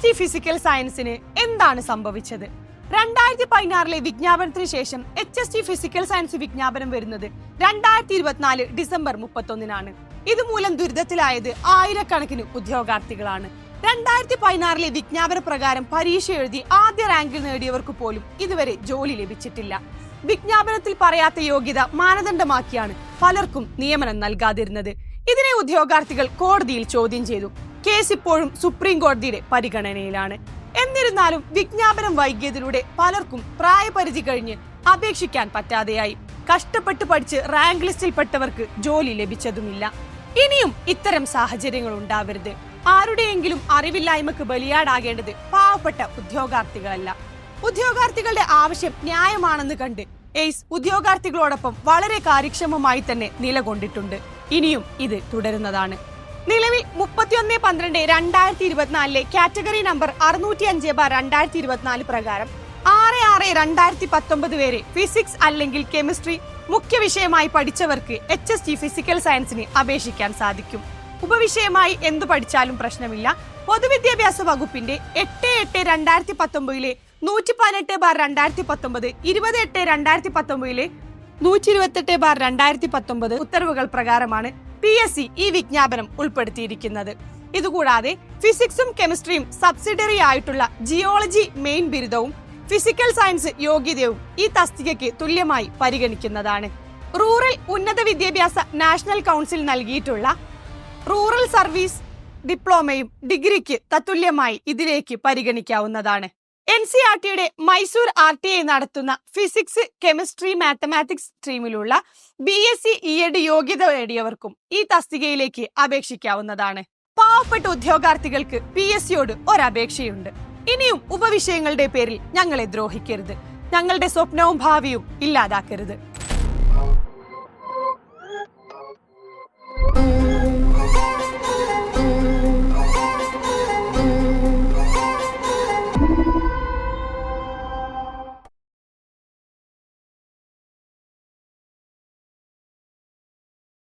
HST physical സയൻസിന് എന്താണ് സംഭവിച്ചത്? 2016 വിജ്ഞാപനത്തിന് ശേഷം HST ഫിസിക്കൽ സയൻസ് വിജ്ഞാപനം വരുന്നത് 2024 ഡിസംബർ 31-നാണ്. ഇതുമൂലം ദുരിതത്തിലായത് ആയിരക്കണക്കിന് ഉദ്യോഗാർത്ഥികളാണ്. 2016 വിജ്ഞാപന പ്രകാരം പരീക്ഷ എഴുതി ആദ്യ റാങ്കിൽ നേടിയവർക്ക് പോലും ഇതുവരെ ജോലി ലഭിച്ചിട്ടില്ല. വിജ്ഞാപനത്തിൽ പറയാത്ത യോഗ്യത മാനദണ്ഡമാക്കിയാണ് പലർക്കും നിയമനം നൽകാതിരുന്നത്. ഇതിനെ ഉദ്യോഗാർത്ഥികൾ കോടതിയിൽ ചോദ്യം ചെയ്തു. കേസ് ഇപ്പോഴും സുപ്രീം കോടതിയുടെ പരിഗണനയിലാണ്. എന്നിരുന്നാലും വിജ്ഞാപനം വൈകിയതിലൂടെ പലർക്കും പ്രായപരിധി കഴിഞ്ഞ് അപേക്ഷിക്കാൻ പറ്റാതെയായി. കഷ്ടപ്പെട്ട് പഠിച്ച് റാങ്ക് ലിസ്റ്റിൽപ്പെട്ടവർക്ക് ജോലി ലഭിച്ചതുമില്ല. ഇനിയും ഇത്തരം സാഹചര്യങ്ങൾ ഉണ്ടാവരുത്. ആരുടെയെങ്കിലും അറിവില്ലായ്മക്ക് ബലിയാടാകേണ്ടത് പാവപ്പെട്ട ഉദ്യോഗാർത്ഥികളല്ല. ഉദ്യോഗാർത്ഥികളുടെ ആവശ്യം ന്യായമാണെന്ന് കണ്ട് എയ്സ് ഉദ്യോഗാർത്ഥികളോടൊപ്പം വളരെ കാര്യക്ഷമമായി തന്നെ നിലകൊണ്ടിട്ടുണ്ട്. ഇനിയും ഇത് തുടരുന്നതാണ്. നിലവിൽ 31/12/2024 കാറ്റഗറി നമ്പർ 605/2024 പ്രകാരം 6/6/2019 വരെ ഫിസിക്സ് അല്ലെങ്കിൽ കെമിസ്ട്രി മുഖ്യ വിഷയമായി പഠിച്ചവർക്ക് HST ഫിസിക്കൽ സയൻസിന് അപേക്ഷിക്കാൻ സാധിക്കും. ഉപവിഷയമായി എന്തു പഠിച്ചാലും പ്രശ്നമില്ല. പൊതുവിദ്യാഭ്യാസ വകുപ്പിന്റെ 8/8/2019 118/2019 28/2019 128/2019 ഉത്തരവുകൾ പ്രകാരമാണ് PSC ഈ വിജ്ഞാപനം ഉൾപ്പെടുത്തിയിരിക്കുന്നത്. ഇതുകൂടാതെ ഫിസിക്സും കെമിസ്ട്രിയും സബ്സിഡറി ആയിട്ടുള്ള ജിയോളജി മെയിൻ ബിരുദവും ഫിസിക്കൽ സയൻസ് യോഗ്യതയും ഈ തസ്തികയ്ക്ക് തുല്യമായി പരിഗണിക്കുന്നതാണ്. റൂറൽ ഉന്നത വിദ്യാഭ്യാസ നാഷണൽ കൗൺസിൽ നൽകിയിട്ടുള്ള റൂറൽ സർവീസ് ഡിപ്ലോമയും ഡിഗ്രിക്ക് തത്തുല്യമായി ഇതിലേക്ക് പരിഗണിക്കാവുന്നതാണ്. NCERTയുടെ മൈസൂർ RTI നടത്തുന്ന ഫിസിക്സ് കെമിസ്ട്രി മാത്തമാറ്റിക്സ് സ്ട്രീമിലുള്ള BSc ED യോഗ്യത നേടിയവർക്കും ഈ തസ്തികയിലേക്ക് അപേക്ഷിക്കാവുന്നതാണ്. പാവപ്പെട്ട ഉദ്യോഗാർത്ഥികൾക്ക് PSCയോട് ഒരപേക്ഷയുണ്ട്. ഇനിയും ഉപവിഷയങ്ങളുടെ പേരിൽ ഞങ്ങളെ ദ്രോഹിക്കരുത്. ഞങ്ങളുടെ സ്വപ്നവും ഭാവിയും ഇല്ലാതാക്കരുത്.